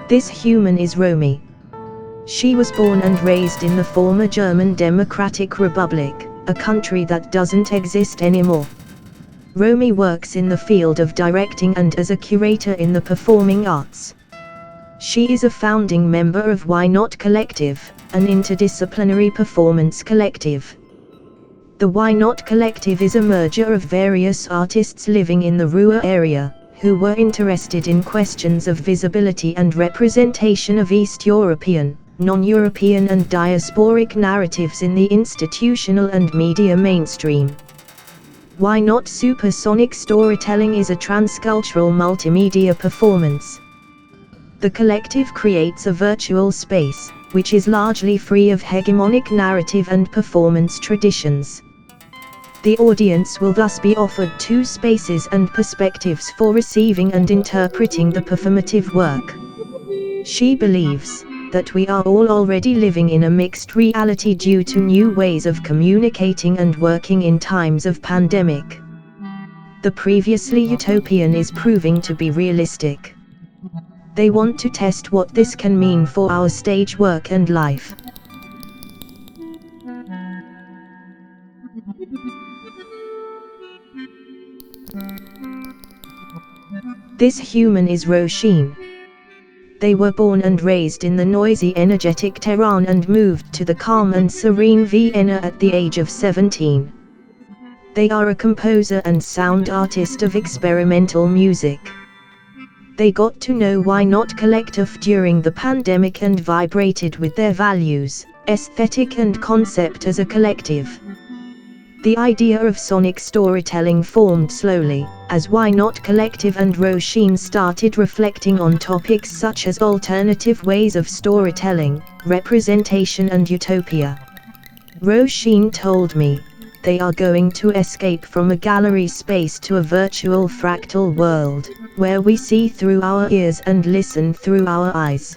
This human is Romy. She was born and raised in the former German Democratic Republic, a country that doesn't exist anymore. Romy works in the field of directing and as a curator in the performing arts. She is a founding member of Why Not Kollektiv, an interdisciplinary performance collective. The Why Not Kollektiv is a merger of various artists living in the Ruhr area, who were interested in questions of visibility and representation of East European, non-European and diasporic narratives in the institutional and media mainstream. Why Not Supersonic Storytelling is a transcultural multimedia performance. The collective creates a virtual space, which is largely free of hegemonic narrative and performance traditions. The audience will thus be offered two spaces and perspectives for receiving and interpreting the performative work. She believes that we are all already living in a mixed reality due to new ways of communicating and working in times of pandemic. The previously utopian is proving to be realistic. They want to test what this can mean for our stage work and life. This human is Roshin. They were born and raised in the noisy, energetic Tehran and moved to the calm and serene Vienna at the age of 17. They are a composer and sound artist of experimental music. They got to know Why Not Kollektiv during the pandemic and vibrated with their values, aesthetic and concept as a collective. The idea of sonic storytelling formed slowly, as Why Not Kollektiv and Roshin started reflecting on topics such as alternative ways of storytelling, representation and utopia. Roshin told me, they are going to escape from a gallery space to a virtual fractal world, where we see through our ears and listen through our eyes.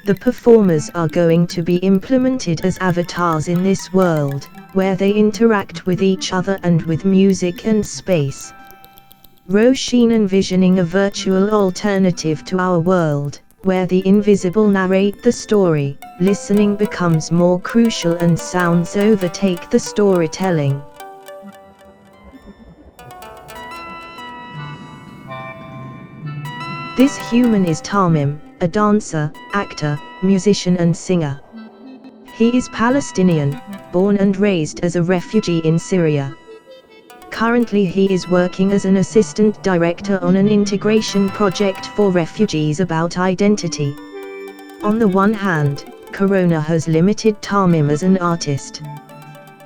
The performers are going to be implemented as avatars in this world, where they interact with each other and with music and space. Roshin envisioning a virtual alternative to our world, where the invisible narrate the story, listening becomes more crucial and sounds overtake the storytelling. This human is Tamim, a dancer, actor, musician and singer. He is Palestinian, born and raised as a refugee in Syria. Currently he is working as an assistant director on an integration project for refugees about identity. On the one hand, Corona has limited Tamim as an artist.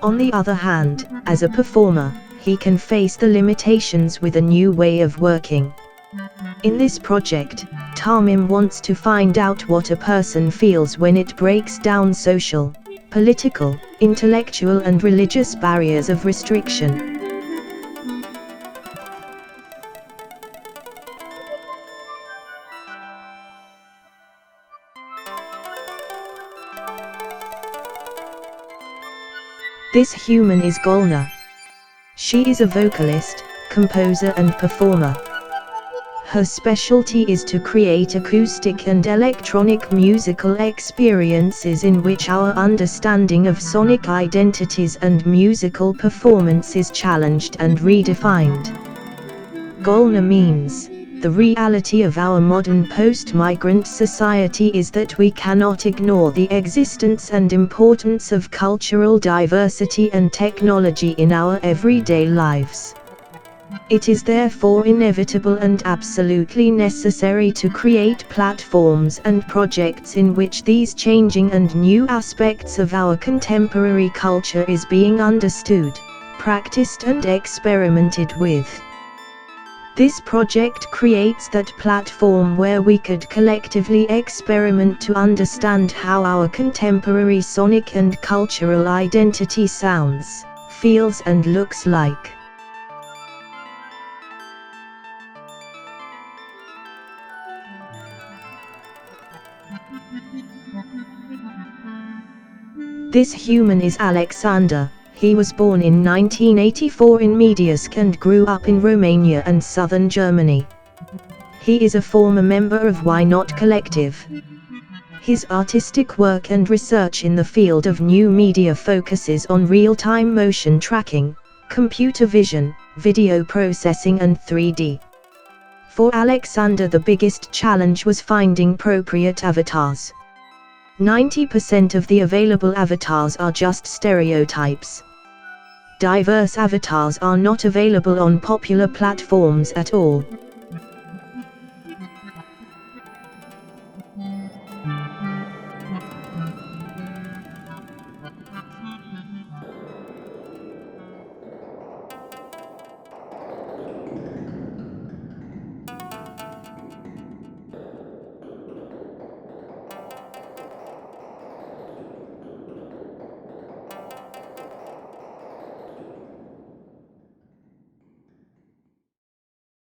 On the other hand, as a performer, he can face the limitations with a new way of working. In this project, Tamim wants to find out what a person feels when it breaks down social, political, intellectual and religious barriers of restriction. This human is Golna. She is a vocalist, composer and performer. Her specialty is to create acoustic and electronic musical experiences in which our understanding of sonic identities and musical performance is challenged and redefined. Golna means, the reality of our modern post-migrant society is that we cannot ignore the existence and importance of cultural diversity and technology in our everyday lives. It is therefore inevitable and absolutely necessary to create platforms and projects in which these changing and new aspects of our contemporary culture is being understood, practiced and experimented with. This project creates that platform where we could collectively experiment to understand how our contemporary sonic and cultural identity sounds, feels and looks like. This human is Alexander. He was born in 1984 in Mediask and grew up in Romania and southern Germany. He is a former member of Why Not Kollektiv. His artistic work and research in the field of new media focuses on real-time motion tracking, computer vision, video processing and 3D. For Alexander, the biggest challenge was finding appropriate avatars. 90% of the available avatars are just stereotypes. Diverse avatars are not available on popular platforms at all.